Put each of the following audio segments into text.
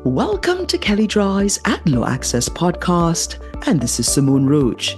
Welcome to Kelly Drye's AdLaw Access podcast, and this is Simone Roach.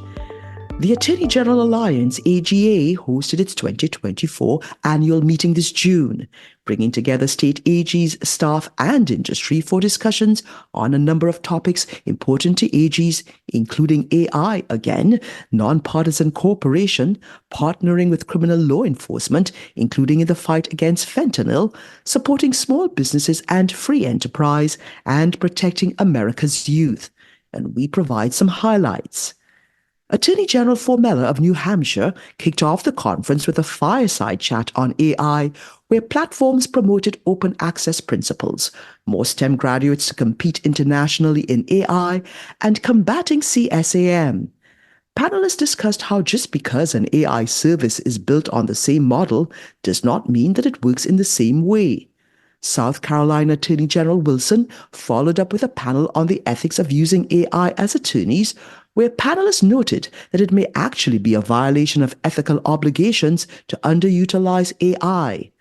The Attorney General Alliance, AGA, hosted its 2024 annual meeting this June, bringing together State AGs, staff and industry for discussions on a number of topics important to AGs, including AI again, nonpartisan cooperation, partnering with criminal law enforcement, including in the fight against fentanyl, supporting small businesses and free enterprise, and protecting America's youth. And we provide some highlights. Attorney General Formella of New Hampshire kicked off the conference with a fireside chat on AI, where platforms promoted open access principles, more STEM graduates to compete internationally in AI, and combating CSAM. Panelists discussed how just because an AI service is built on the same model does not mean that it works in the same way. South Carolina Attorney General Wilson followed up with a panel on the ethics of using AI as attorneys, where panelists noted that it may actually be a violation of ethical obligations to underutilize AI.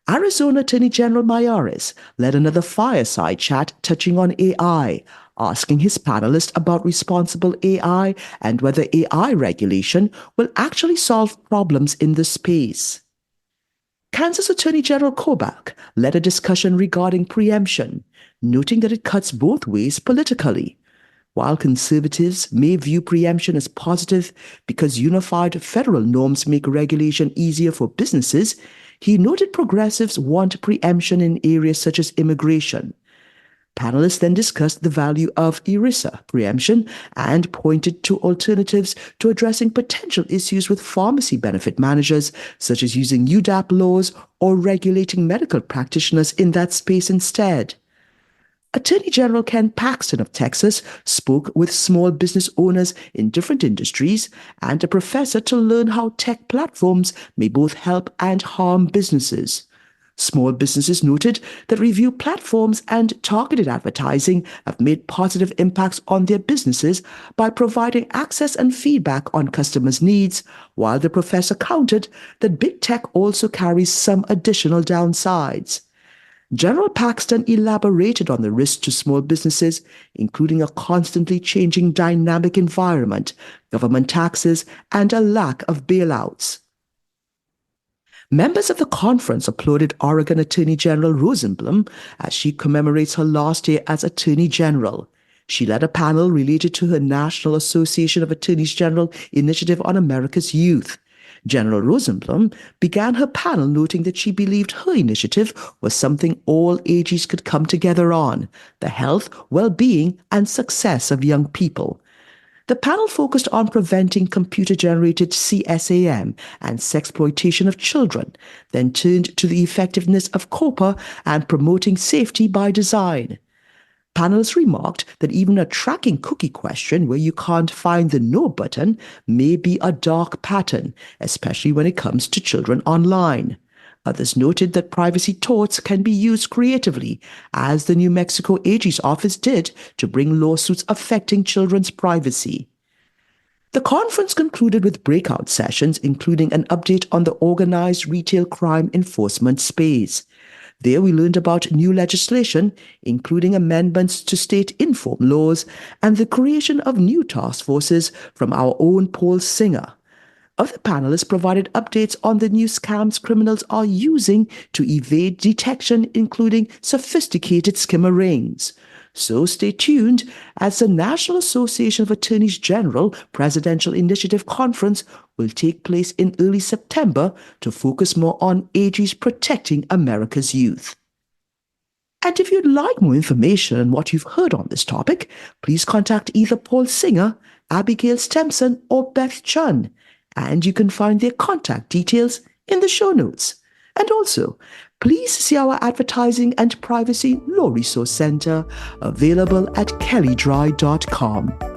Arizona Attorney General Mayorkas led another fireside chat touching on AI, asking his panelists about responsible AI and whether AI regulation will actually solve problems in the space. Kansas Attorney General Kobach led a discussion regarding preemption, noting that it cuts both ways politically. While conservatives may view preemption as positive because unified federal norms make regulation easier for businesses, he noted progressives want preemption in areas such as immigration. Panelists then discussed the value of ERISA preemption and pointed to alternatives to addressing potential issues with pharmacy benefit managers, such as using UDAP laws or regulating medical practitioners in that space instead. Attorney General Ken Paxton of Texas spoke with small business owners in different industries and a professor to learn how tech platforms may both help and harm businesses. Small businesses noted that review platforms and targeted advertising have made positive impacts on their businesses by providing access and feedback on customers' needs, while the professor countered that big tech also carries some additional downsides. General Paxton elaborated on the risks to small businesses, including a constantly changing dynamic environment, government taxes, and a lack of bailouts. Members of the conference applauded Oregon Attorney General Rosenblum as she commemorates her last year as Attorney General. She led a panel related to her National Association of Attorneys General initiative on America's youth. General Rosenblum began her panel noting that she believed her initiative was something all AGs could come together on: the health, well-being, and success of young people. The panel focused on preventing computer-generated CSAM and sexploitation of children, then turned to the effectiveness of COPA and promoting safety by design. Panelists remarked that even a tracking cookie question where you can't find the no button may be a dark pattern, especially when it comes to children online. Others noted that privacy torts can be used creatively, as the New Mexico AG's office did to bring lawsuits affecting children's privacy. The conference concluded with breakout sessions, including an update on the organized retail crime enforcement space. There we learned about new legislation, including amendments to state inform laws and the creation of new task forces from our own psinger. Other panelists provided updates on the new scams criminals are using to evade detection, including sophisticated skimmer rings. So stay tuned as the National Association of Attorneys General Presidential Initiative Conference will take place in early September to focus more on AGs protecting America's youth. And if you'd like more information on what you've heard on this topic, please contact either Psinger, Abigail Stempson, or Beth Chun, and you can find their contact details in the show notes. And also, please see our Advertising and Privacy Law Resource Center available at KelleyDrye.com.